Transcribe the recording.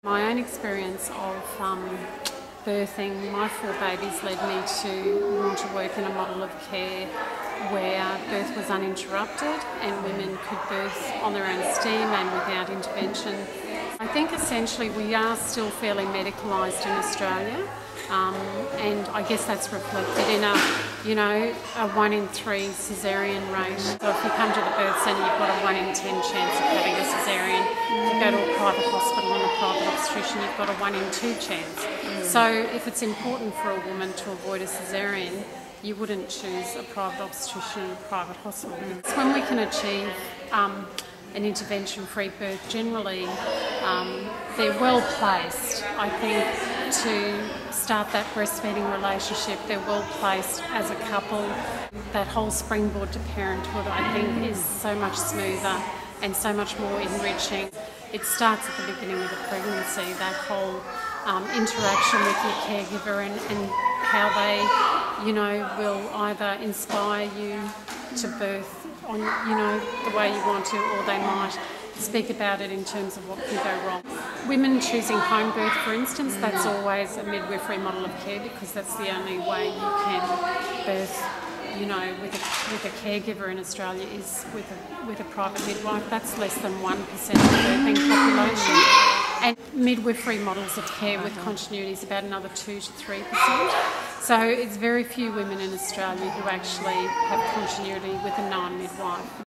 My own experience of birthing my 4 babies led me to want to work in a model of care where birth was uninterrupted and women could birth on their own steam and without intervention. I think essentially we are still fairly medicalised in Australia, and I guess that's reflected in a 1 in 3 caesarean rate. So if you come to the birth centre, you've got a 1 in 10 chance of having a caesarean. If you go to a private hospital and a private obstetrician, you've got a 1 in 2 chance. So if it's important for a woman to avoid a caesarean, you wouldn't choose a private obstetrician or a private hospital. It's when we can achieve an intervention-free birth, generally they're well placed, I think, to start that breastfeeding relationship. They're well placed as a couple. That whole springboard to parenthood, I think, is so much smoother and so much more enriching. It starts at the beginning of the pregnancy, that whole interaction with your caregiver and how they, will either inspire you to birth on, the way you want to, or they might speak about it in terms of what can go wrong. Women choosing home birth, for instance, that's always a midwifery model of care, because that's the only way you can birth, with a caregiver in Australia is with a private midwife. That's less than 1% of the birthing population. And midwifery models of care with continuity is about another 2 to 3%. So it's very few women in Australia who actually have continuity with a non-midwife.